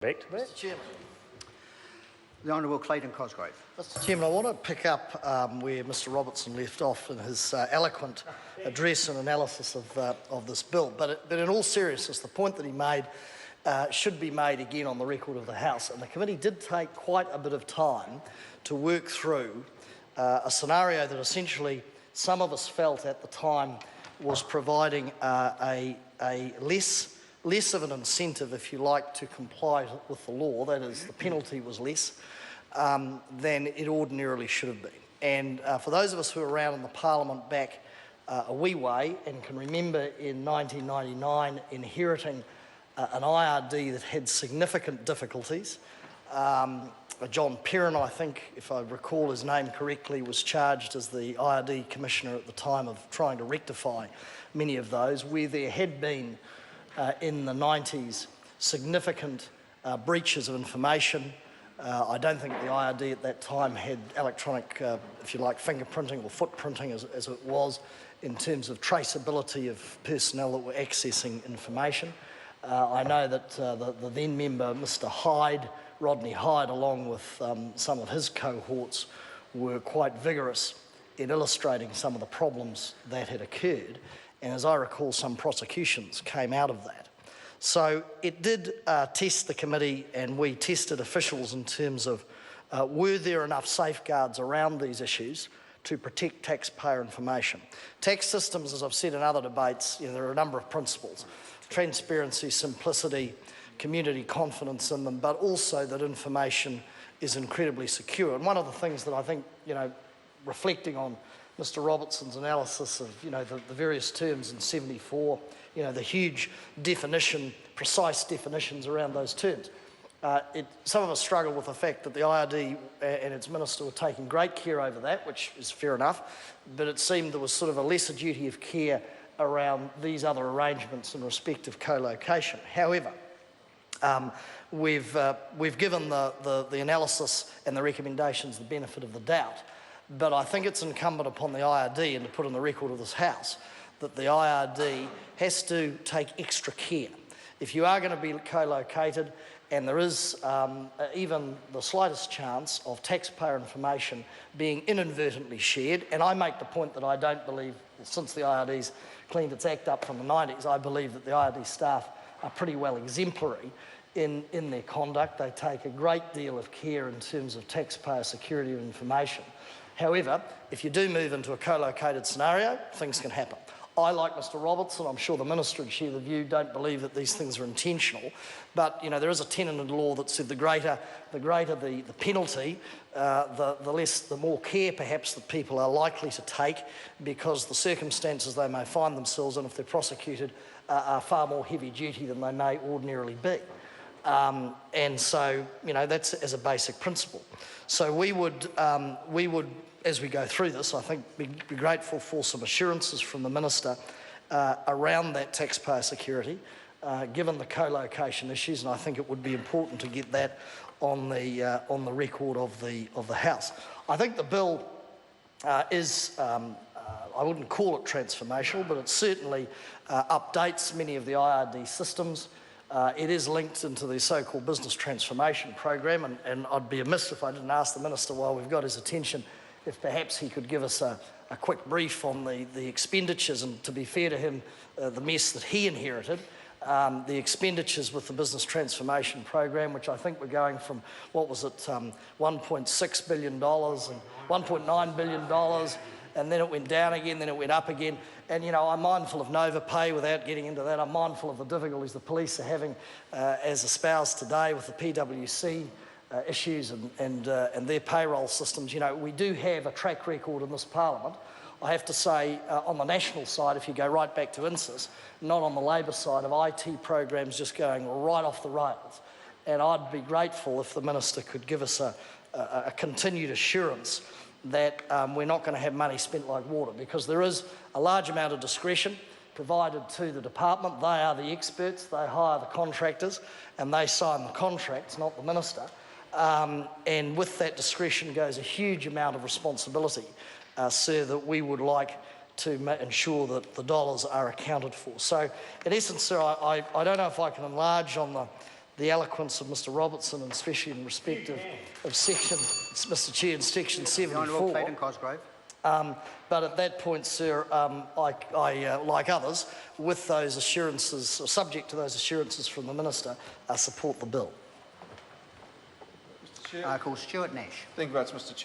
Back to that. Mr. Chairman. The Honourable Clayton Cosgrave. Mr. Chairman, I want to pick up where Mr. Robertson left off in his eloquent address and analysis of this bill. But in all seriousness, the point that he made should be made again on the record of the House. And the committee did take quite a bit of time to work through a scenario that essentially some of us felt at the time was providing a less of an incentive, if you like, to comply with the law, that is, the penalty was less, than it ordinarily should have been. And for those of us who were around in the Parliament back a wee way and can remember in 1999 inheriting an IRD that had significant difficulties, John Perrin, I think, if I recall his name correctly, was charged as the IRD Commissioner at the time of trying to rectify many of those, where there had been in the 90s significant breaches of information. I don't think the IRD at that time had electronic, if you like, fingerprinting or footprinting as it was in terms of traceability of personnel that were accessing information. I know that the then member, Mr. Hyde, Rodney Hyde, along with some of his cohorts, were quite vigorous in illustrating some of the problems that had occurred. And as I recall, some prosecutions came out of that. So it did test the committee, and we tested officials in terms of were there enough safeguards around these issues to protect taxpayer information. Tax systems, as I've said in other debates, there are a number of principles: transparency, simplicity, community confidence in them, but also that information is incredibly secure. And one of the things that I think, reflecting on Mr. Robertson's analysis of, the various terms in 74, the huge definition, precise definitions around those terms. Some of us struggle with the fact that the IRD and its minister were taking great care over that, which is fair enough, but it seemed there was sort of a lesser duty of care around these other arrangements in respect of co-location. However, we've given the analysis and the recommendations the benefit of the doubt. But I think it's incumbent upon the IRD, and to put on the record of this House, that the IRD has to take extra care. If you are going to be co-located and there is even the slightest chance of taxpayer information being inadvertently shared, and I make the point that I don't believe, since the IRD's cleaned its act up from the 90s, I believe that the IRD staff are pretty well exemplary in their conduct. They take a great deal of care in terms of taxpayer security of information. However, if you do move into a co-located scenario, things can happen. I, like Mr. Robertson, I'm sure the Minister would share the view, don't believe that these things are intentional. But, there is a tenet in law that said the greater the penalty, the more care perhaps that people are likely to take, because the circumstances they may find themselves in if they're prosecuted are far more heavy duty than they may ordinarily be. And so, that's as a basic principle. So we would, as we go through this, I think be grateful for some assurances from the Minister around that taxpayer security, given the co-location issues, and I think it would be important to get that on the record of the House. I think the bill is, I wouldn't call it transformational, but it certainly updates many of the IRD systems. It is linked into the so-called business transformation program, and I'd be amiss if I didn't ask the Minister, while we've got his attention, if perhaps he could give us a quick brief on the expenditures, and to be fair to him, the mess that he inherited, the expenditures with the business transformation program, which I think were going from, what was it, $1.6 billion and $1.9 billion, and then it went down again, then it went up again. And, I'm mindful of NovaPay without getting into that. I'm mindful of the difficulties the police are having as espoused today with the PwC issues and their payroll systems. We do have a track record in this Parliament. I have to say, on the national side, if you go right back to INSIS, not on the Labor side, of IT programs just going right off the rails. And I'd be grateful if the Minister could give us a continued assurance that we're not going to have money spent like water, because there is a large amount of discretion provided to the department. They are the experts, they hire the contractors, and they sign the contracts, not the Minister. And with that discretion goes a huge amount of responsibility, sir, that we would like to ensure that the dollars are accounted for. So, in essence, sir, I don't know if I can enlarge on the eloquence of Mr Robertson, and especially in respect of section, Mr Chair, in section The Honourable 74. Clayton Cosgrove. But at that point, sir, I like others, with those assurances, or subject to those assurances from the Minister, support the bill. Mr. Chair. Call Stuart Nash. Thank you very much, Mr. Chair.